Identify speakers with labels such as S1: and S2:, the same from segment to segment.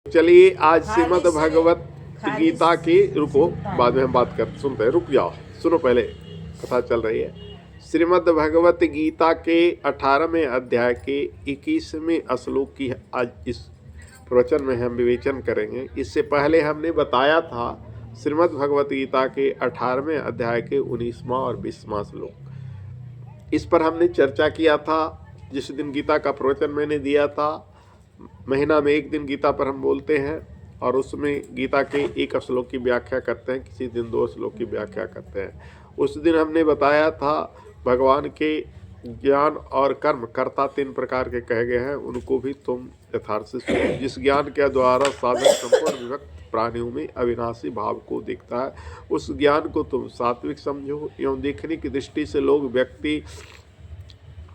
S1: चलिए आज श्रीमद् भगवत गीता की रुको, बाद में हम बात कर सुनते हैं। रुक जाओ, सुनो, पहले कथा चल रही है। श्रीमद् भगवत गीता के 18वें अध्याय के 21वें श्लोक की आज इस प्रवचन में हम विवेचन करेंगे। इससे पहले हमने बताया था श्रीमद् भगवत गीता के 18वें अध्याय के 19वां और 20वां श्लोक। इस पर हमने चर्चा किया था। जिस दिन गीता का प्रवचन मैंने दिया था, महीना में एक दिन गीता पर हम बोलते हैं और उसमें गीता के एक श्लोक की व्याख्या करते हैं, किसी दिन 2 श्लोक की व्याख्या करते हैं। उस दिन हमने बताया था भगवान के ज्ञान और कर्म कर्ता 3 प्रकार के कहे गए हैं, उनको भी तुम यथार्थ से सुनो। जिस ज्ञान के द्वारा साधक संपूर्ण विभक्त प्राणियों में अविनाशी भाव को देखता है, उस ज्ञान को तुम सात्विक समझो। एवं देखने की दृष्टि से लोग व्यक्ति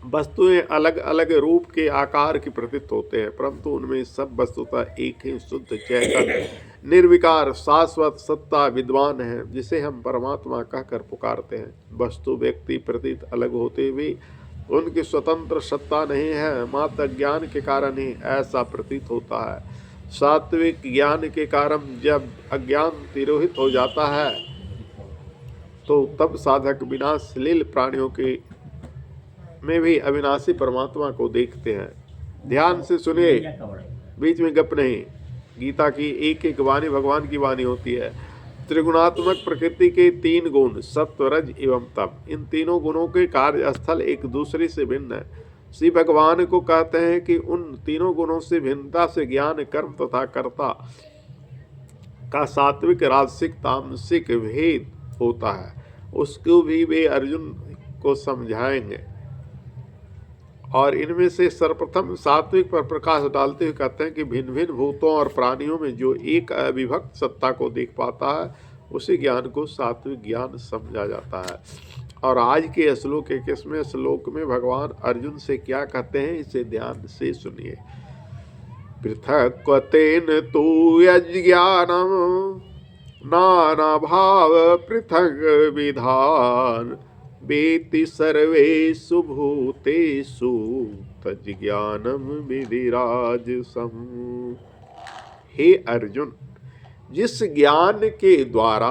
S1: वस्तुएं अलग अलग रूप के आकार की प्रतीत होते हैं, परंतु उनमें सब वस्तुतः एक ही शुद्ध चैतन्य निर्विकार शाश्वत सत्ता विद्वान है, जिसे हम परमात्मा कहकर पुकारते हैं। वस्तु व्यक्ति प्रतीत अलग होते हुए उनकी स्वतंत्र सत्ता नहीं है, मात्र ज्ञान के कारण ही ऐसा प्रतीत होता है। सात्विक ज्ञान के कारण जब अज्ञान तिरोहित हो जाता है तो तब साधक विनाशलील प्राणियों के में भी अविनाशी परमात्मा को देखते हैं। ध्यान से सुनिए, बीच में गप नहीं। गीता की एक एक वाणी भगवान की वाणी होती है। त्रिगुणात्मक प्रकृति के 3 गुण सत्व रज एवं तप, इन तीनों गुणों के कार्यस्थल एक दूसरे से भिन्न है। श्री भगवान को कहते हैं कि उन तीनों गुणों से भिन्नता से ज्ञान कर्म तथा कर्ता का सात्विक राजसिक तामसिक भेद होता है, उसको भी वे अर्जुन को समझाएंगे। और इनमें से सर्वप्रथम सात्विक पर प्रकाश डालते हुए कहते हैं कि भिन्न भिन्न भूतों और प्राणियों में जो एक अविभक्त सत्ता को देख पाता है, उसी ज्ञान को सात्विक ज्ञान समझा जाता है। और आज के श्लोक 21वें श्लोक में भगवान अर्जुन से क्या कहते हैं, इसे ध्यान से सुनिए। पृथक्त्वेन तु यज्ञानम नाना भाव पृथक विधान वेति सर्वेषु भूतेषु तज्ज्ञानम विधिराजसम्। हे अर्जुन, जिस ज्ञान के द्वारा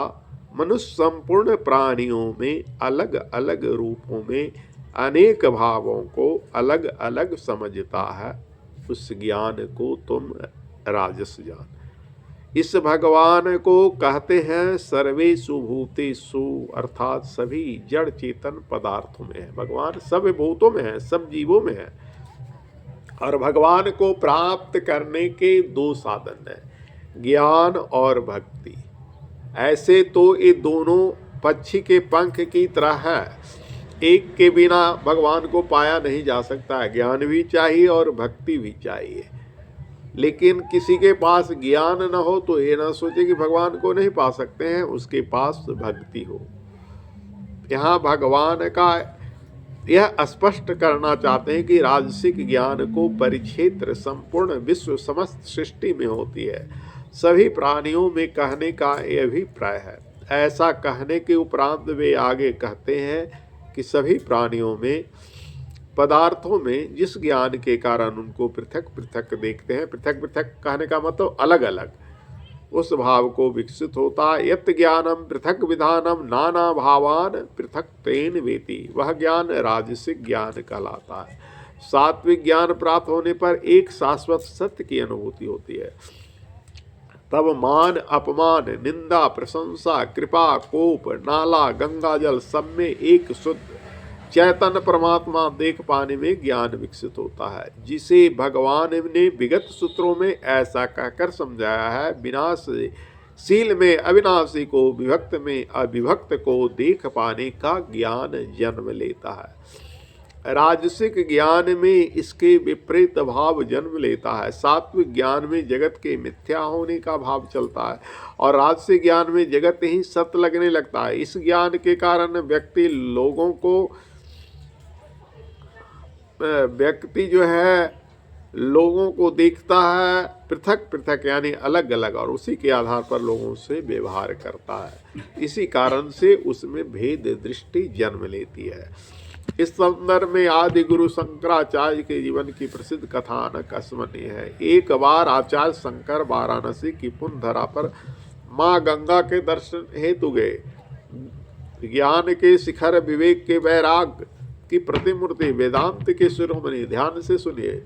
S1: मनुष्य संपूर्ण प्राणियों में अलग अलग रूपों में अनेक भावों को अलग अलग समझता है, उस ज्ञान को तुम राजस जान। इस भगवान को कहते हैं सर्वेषु भूतेषु, अर्थात सभी जड़ चेतन पदार्थों में है। भगवान सब भूतों में है, सब जीवों में है। और भगवान को प्राप्त करने के 2 साधन हैं, ज्ञान और भक्ति। ऐसे तो ये दोनों पक्षी के पंख की तरह है, एक के बिना भगवान को पाया नहीं जा सकता है। ज्ञान भी चाहिए और भक्ति भी चाहिए। लेकिन किसी के पास ज्ञान न हो तो ये ना सोचे कि भगवान को नहीं पा सकते हैं, उसके पास भक्ति हो। यहाँ भगवान का यह स्पष्ट करना चाहते हैं कि राजसिक ज्ञान को परिक्षेत्र संपूर्ण विश्व समस्त सृष्टि में होती है, सभी प्राणियों में कहने का यह अभिप्राय है। ऐसा कहने के उपरांत वे आगे कहते हैं कि सभी प्राणियों में पदार्थों में जिस ज्ञान के कारण उनको पृथक पृथक देखते हैं, पृथक पृथक कहने का मतलब अलग अलग, उस भाव को विकसित होता है। यत् ज्ञानम पृथक विधानम नाना भावान पृथक तेन वेति, वह ज्ञान राजसिक ज्ञान कहलाता है। सात्विक ज्ञान प्राप्त होने पर एक शाश्वत सत्य की अनुभूति होती है। तब मान अपमान निंदा प्रशंसा कृपा कोप नाला गंगा जल सब में एक शुद्ध चैतन्य परमात्मा देख पाने में ज्ञान विकसित होता है, जिसे भगवान ने विगत सूत्रों में ऐसा कहकर समझाया है। विनाशशील में अविनाशी को, विभक्त में अविभक्त को देख पाने का ज्ञान जन्म लेता है। राजसिक ज्ञान में इसके विपरीत भाव जन्म लेता है। सात्विक ज्ञान में जगत के मिथ्या होने का भाव चलता है और राजसिक ज्ञान में जगत ही सत्य लगने लगता है। इस ज्ञान के कारण व्यक्ति जो है लोगों को देखता है पृथक पृथक, यानी अलग अलग, और उसी के आधार पर लोगों से व्यवहार करता है। इसी कारण से उसमें भेद दृष्टि जन्म लेती है। इस संदर्भ में आदि गुरु शंकराचार्य के जीवन की प्रसिद्ध कथानक स्मरणीय है। एक बार आचार्य शंकर वाराणसी की पुण्य धरा पर माँ गंगा के दर्शन हेतु गए। ज्ञान के शिखर, विवेक के वैराग्य की प्रतिमूर्ति, वेदांत के शिरोमणि, ध्यान से सुनिए।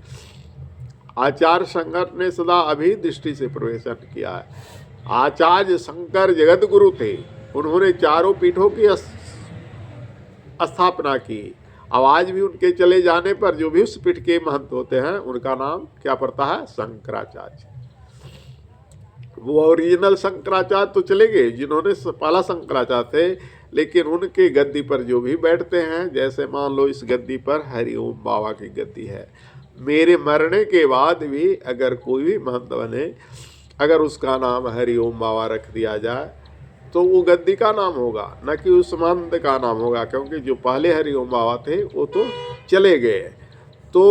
S1: आचार्य शंकर ने सदा अभी दृष्टि से प्रवेशन किया है। आचार्य शंकर जगत गुरु थे। उन्होंने चारों पीठों की स्थापना की। अब आज भी उनके चले जाने पर जो भी उस पीठ के महंत होते हैं उनका नाम क्या पड़ता है? शंकराचार्य। वो ओरिजिनल शंकराचार्य तो चले गए जिन्होंने पहला शंकराचार्य थे, लेकिन उनके गद्दी पर जो भी बैठते हैं, जैसे मान लो इस गद्दी पर हरिओम बाबा की गद्दी है, मेरे मरने के बाद भी अगर कोई भी महंत बने, अगर उसका नाम हरिओम बाबा रख दिया जाए तो वो गद्दी का नाम होगा, न कि उस महंत का नाम होगा, क्योंकि जो पहले हरिओम बाबा थे वो तो चले गए। तो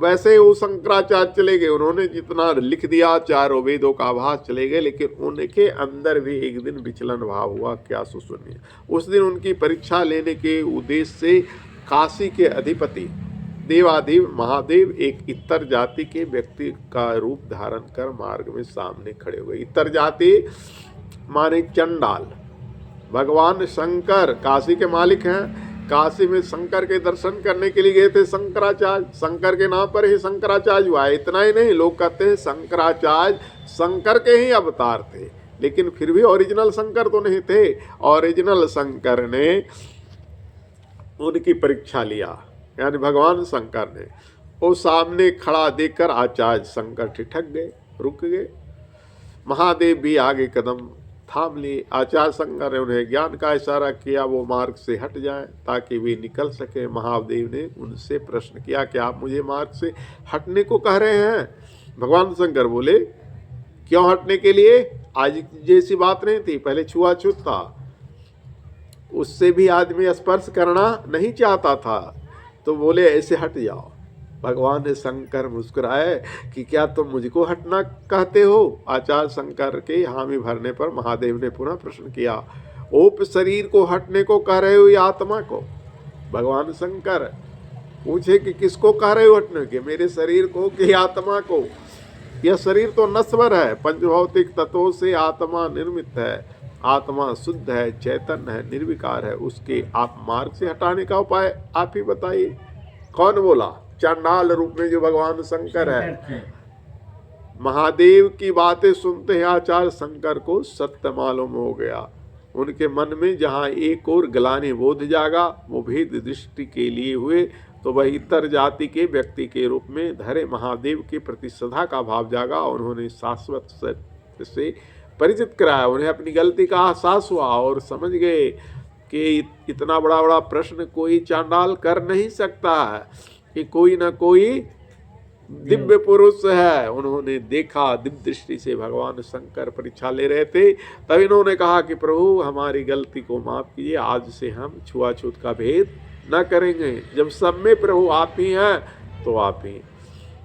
S1: वैसे वो शंकराचार्य चले गए, उन्होंने जितना लिख दिया चारों वेदों का आभास चले गए, लेकिन उनके अंदर भी एक दिन विचलन भाव हुआ। क्या सुनिए। उस दिन उनकी परीक्षा लेने के उद्देश्य से काशी के अधिपति देवाधिदेव महादेव एक इतर जाति के व्यक्ति का रूप धारण कर मार्ग में सामने खड़े हुए। इतर जाति माने चंडाल। भगवान शंकर काशी के मालिक हैं। काशी में शंकर के दर्शन करने के लिए गए थे शंकराचार्य। शंकर के नाम पर ही शंकराचार्य हुआ है। इतना ही नहीं, लोग कहते हैं शंकराचार्य शंकर के ही अवतार थे, लेकिन फिर भी ओरिजिनल शंकर तो नहीं थे। ओरिजिनल शंकर ने उनकी परीक्षा लिया, यानी भगवान शंकर ने। वो सामने खड़ा देखकर आचार्य शंकर ठिठक गए, रुक गए। महादेव भी आगे कदम थाम लिए। आचार्य शंकर ने उन्हें ज्ञान का इशारा किया, वो मार्ग से हट जाएं ताकि वे निकल सके। महादेव ने उनसे प्रश्न किया कि आप मुझे मार्ग से हटने को कह रहे हैं? भगवान शंकर बोले, क्यों हटने के लिए? आज जैसी बात नहीं थी, पहले छुआछूत था, उससे भी आदमी स्पर्श करना नहीं चाहता था। तो बोले ऐसे हट जाओ। भगवान शंकर मुस्कुराए कि क्या तुम मुझको हटना कहते हो? आचार्य शंकर के हामी भरने पर महादेव ने पुनः प्रश्न किया, ओप शरीर को हटने को कह रहे हो या आत्मा को? भगवान शंकर पूछे कि किसको कह रहे हो हटने के, मेरे शरीर को कि आत्मा को? यह शरीर तो नश्वर है, पंचभौतिक तत्वों से आत्मा निर्मित है। आत्मा शुद्ध है, चैतन्य है, निर्विकार है। उसके आप मार्ग से हटाने का उपाय आप ही बताइए। कौन बोला? चांडाल रूप में जो भगवान शंकर है। महादेव की बातें सुनते हैं आचार्य शंकर को सत्य मालूम हो गया। उनके मन में जहाँ एक और ग्लानि बोध जागा, वो भेद दृष्टि के लिए हुए, तो वह इतर जाति के व्यक्ति के रूप में धरे महादेव के प्रति श्रद्धा का भाव जागा। उन्होंने शाश्वत सत्य से परिचित कराया। उन्हें अपनी गलती का एहसास हुआ और समझ गए कि इतना बड़ा प्रश्न कोई चांडाल कर नहीं सकता है, कि कोई ना कोई दिव्य पुरुष है। उन्होंने देखा, दिव्य दृष्टि से भगवान शंकर परीक्षा ले रहे थे। तब इन्होंने कहा कि प्रभु हमारी गलती को माफ कीजिए, आज से हम छुआछूत का भेद न करेंगे। जब सब में प्रभु आप ही हैं तो आप ही।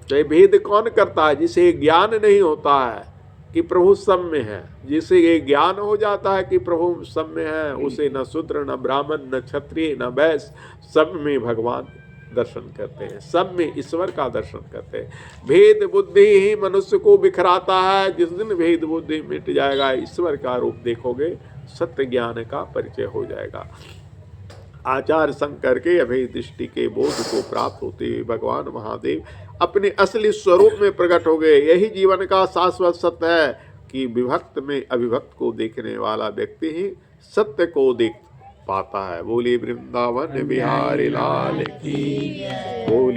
S1: तो ये भेद कौन करता है? जिसे ज्ञान नहीं होता है कि प्रभु सब में है, जिसे ये ज्ञान हो जाता है कि प्रभु सब में है, उसे न शूद्र न ब्राह्मण न क्षत्रिय न वैश्य, सब में भगवान दर्शन करते हैं, सब में ईश्वर का दर्शन करते हैं। भेद बुद्धि ही मनुष्य को बिखराता है। जिस दिन भेद बुद्धि मिट जाएगा, ईश्वर का रूप देखोगे, सत्य ज्ञान का परिचय हो जाएगा। आचार्य शंकर के अभेद दृष्टि के बोध को प्राप्त होते हुए भगवान महादेव अपने असली स्वरूप में प्रकट हो गए। यही जीवन का शाश्वत सत्य है कि विभक्त में अविभक्त को देखने वाला व्यक्ति ही सत्य को देख पाता है। बोलिए वृंदावन बिहारी लाल की। बोलिए।